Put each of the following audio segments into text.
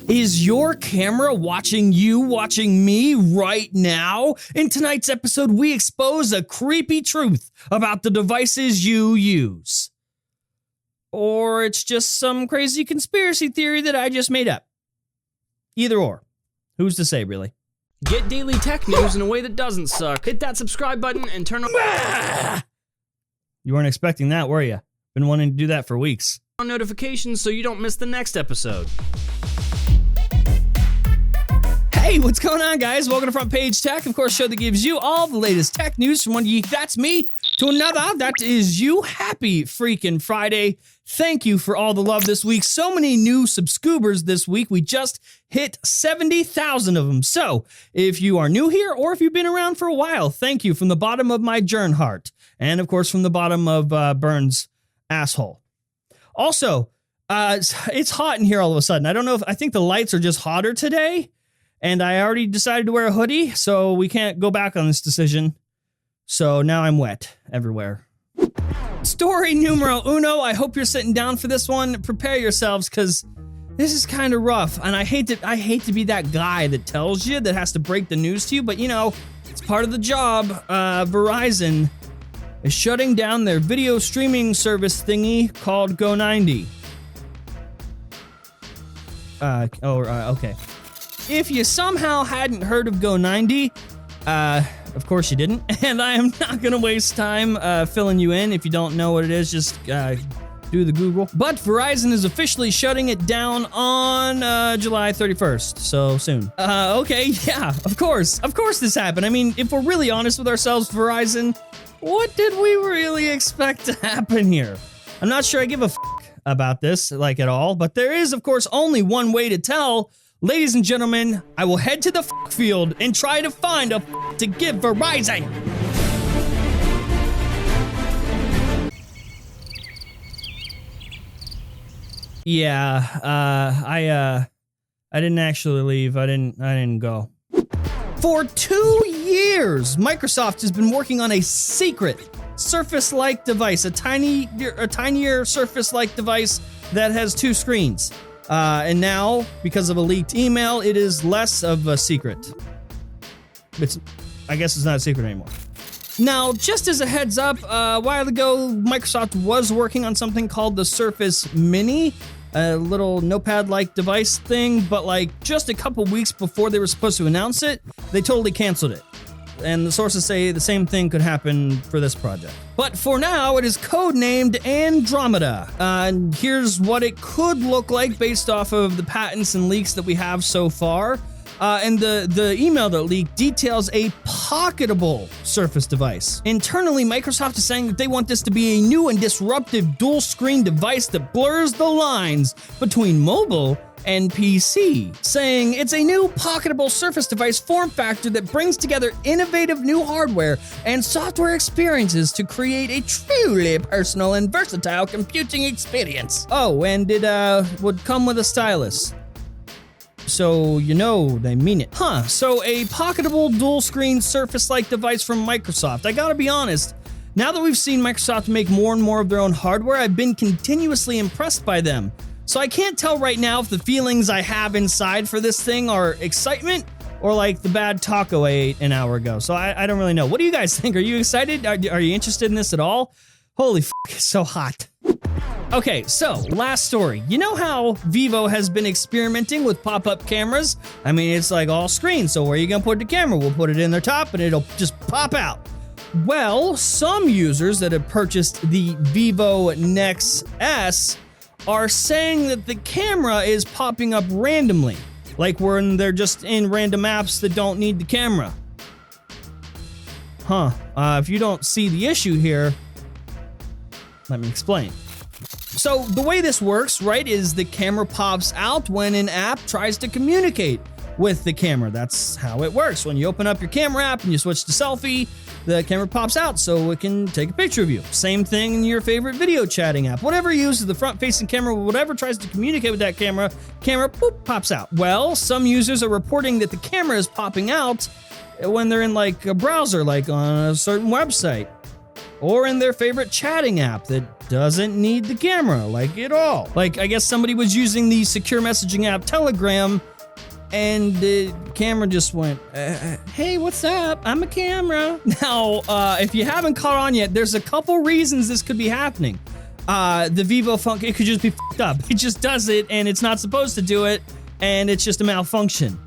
Is your camera watching you, watching me right now? In tonight's episode, we expose a creepy truth about the devices you use. Or it's just some crazy conspiracy theory that I just made up. Either or. Who's to say, really? Get daily tech news in a way that doesn't suck. Hit that subscribe button and turn on... You weren't expecting that, were you? Been wanting to do that for weeks. Notifications so you don't miss the next episode. Hey, what's going on, guys? Welcome to Front Page Tech, of course, show that gives you all the latest tech news from one geek, that's me, to another, that is you. Happy freaking Friday. Thank you for all the love this week. So many new subscribers this week. We just hit 70,000 of them. So if you are new here or if you've been around for a while, thank you from the bottom of my Jern heart. And of course, from the bottom of Burns' asshole. Also, it's hot in here all of a sudden. I think the lights are just hotter today. And I already decided to wear a hoodie, so we can't go back on this decision. So now I'm wet everywhere. Story numero uno. I hope you're sitting down for this one. Prepare yourselves, because this is kind of rough. And I hate to be that guy that tells you, that has to break the news to you. But, you know, it's part of the job. Verizon is shutting down their video streaming service thingy called Go90. Okay. If you somehow hadn't heard of Go90, of course you didn't, and I am not going to waste time filling you in. If you don't know what it is, just do the Google. But Verizon is officially shutting it down on July 31st, so soon. Okay, yeah, of course this happened. I mean, if we're really honest with ourselves, Verizon, what did we really expect to happen here? I'm not sure I give a about this, like, at all, but there is, of course, only one way to tell. Ladies and gentlemen, I will head to the field and try to find a to give Verizon. Yeah, I didn't actually leave. I didn't go. For 2 years, Microsoft has been working on a secret Surface-like device, a tinier Surface-like device that has 2 screens. And now, because of a leaked email, it is less of a secret. I guess it's not a secret anymore. Now, just as a heads up, a while ago, Microsoft was working on something called the Surface Mini, a little notepad-like device thing, but like just a couple weeks before they were supposed to announce it, they totally canceled it. And the sources say the same thing could happen for this project. But for now, it is codenamed Andromeda. And here's what it could look like based off of the patents and leaks that we have so far. And the email that leaked details a pocketable Surface device. Internally, Microsoft is saying that they want this to be a new and disruptive dual-screen device that blurs the lines between mobile and PC, saying it's a new pocketable Surface device form factor that brings together innovative new hardware and software experiences to create a truly personal and versatile computing experience. Oh, and it would come with a stylus. So you know they mean it. So a pocketable dual-screen Surface-like device from Microsoft. I gotta be honest, now that we've seen Microsoft make more and more of their own hardware, I've been continuously impressed by them. So I can't tell right now if the feelings I have inside for this thing are excitement or like the bad taco I ate an hour ago. So I don't really know. What do you guys think? Are you excited? Are you interested in this at all? Holy it's so hot. Okay, so last story. You know how Vivo has been experimenting with pop-up cameras? I mean, it's like all screens. So where are you gonna put the camera? We'll put it in their top and it'll just pop out. Well, some users that have purchased the Vivo Nex S are saying that the camera is popping up randomly, like when they're just in random apps that don't need the camera. If you don't see the issue here, let me explain. So the way this works, right, is the camera pops out when an app tries to communicate with the camera. That's how it works. When you open up your camera app and you switch to selfie, the camera pops out so it can take a picture of you. Same thing in your favorite video chatting app. Whatever uses the front-facing camera, whatever tries to communicate with that camera, boop, pops out. Well, some users are reporting that the camera is popping out when they're in like a browser, like on a certain website. or in their favorite chatting app that doesn't need the camera, like at all. Like, I guess somebody was using the secure messaging app Telegram, and the camera just went, hey, what's up? I'm a camera. Now, if you haven't caught on yet, there's a couple reasons this could be happening. The Vivo function, it could just be f***ed up. It just does it, and it's not supposed to do it, and it's just a malfunction.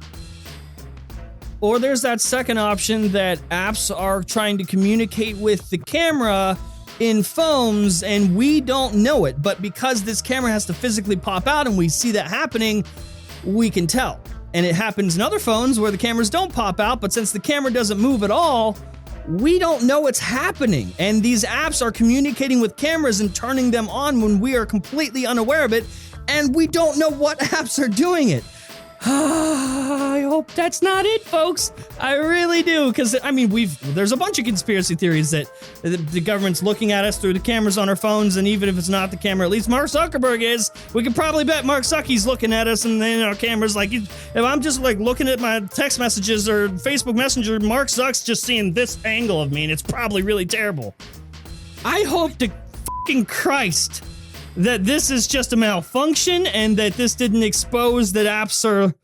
Or there's that second option that apps are trying to communicate with the camera in phones and we don't know it. But because this camera has to physically pop out and we see that happening, we can tell. And it happens in other phones where the cameras don't pop out, but since the camera doesn't move at all, we don't know what's happening. And these apps are communicating with cameras and turning them on when we are completely unaware of it, and we don't know what apps are doing it. I hope that's not it, folks. I really do, because I mean, there's a bunch of conspiracy theories that the government's looking at us through the cameras on our phones, and even if it's not the camera, at least Mark Zuckerberg is. We could probably bet Mark Zuckerberg's looking at us, and then our cameras, like, if I'm just like looking at my text messages or Facebook Messenger, Mark Zuck's just seeing this angle of me, and it's probably really terrible. I hope to fucking Christ that this is just a malfunction and that this didn't expose that apps are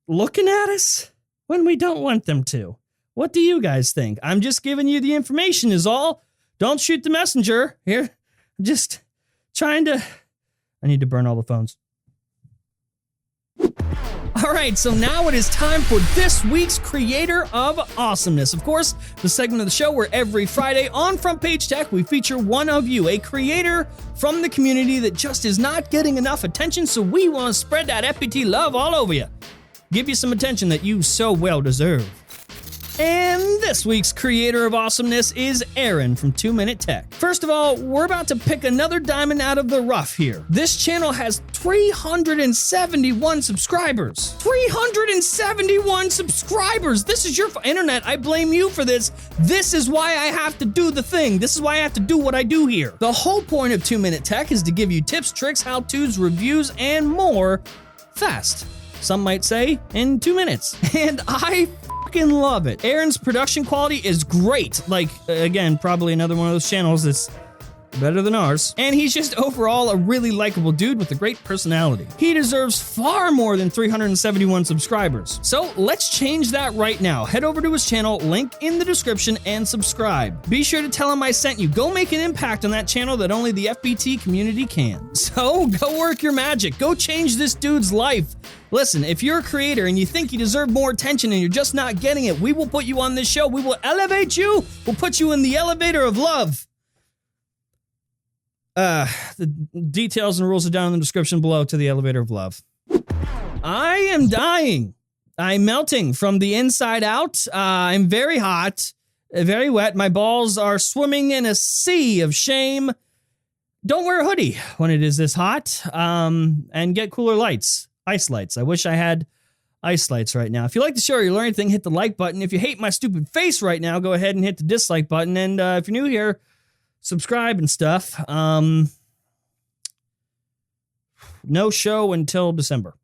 looking at us when we don't want them to. What do you guys think? I'm just giving you the information is all. Don't shoot the messenger. Here, just trying to... I need to burn all the phones. All right, so now it is time for this week's Creator of Awesomeness. Of course, the segment of the show where every Friday on Front Page Tech, we feature one of you, a creator from the community that just is not getting enough attention, so we want to spread that FPT love all over you. Give you some attention that you so well deserve. And this week's Creator of Awesomeness is Aaron from 2 Minute Tech. First of all, we're about to pick another diamond out of the rough here. This channel has 371 subscribers. 371 subscribers! This is your internet. I blame you for this. This is why I have to do the thing. This is why I have to do what I do here. The whole point of 2 Minute Tech is to give you tips, tricks, how-tos, reviews, and more fast. Some might say in 2 minutes. And I fucking love it. Aaron's production quality is great. Like, again, probably another one of those channels that's better than ours. And he's just overall a really likable dude with a great personality. He deserves far more than 371 subscribers. So let's change that right now. Head over to his channel, link in the description, and subscribe. Be sure to tell him I sent you. Go make an impact on that channel that only the FBT community can. So go work your magic. Go change this dude's life. Listen, if you're a creator and you think you deserve more attention and you're just not getting it, we will put you on this show. We will elevate you. We'll put you in the elevator of love. The details and rules are down in the description below to the elevator of love. I am dying. I'm melting from the inside out. I'm very hot, very wet. My balls are swimming in a sea of shame. Don't wear a hoodie when it is this hot, and get cooler lights. Ice lights. I wish I had ice lights right now. If you like the show or you learn anything, hit the like button. If you hate my stupid face right now, go ahead and hit the dislike button. And if you're new here, subscribe and stuff. No show until December.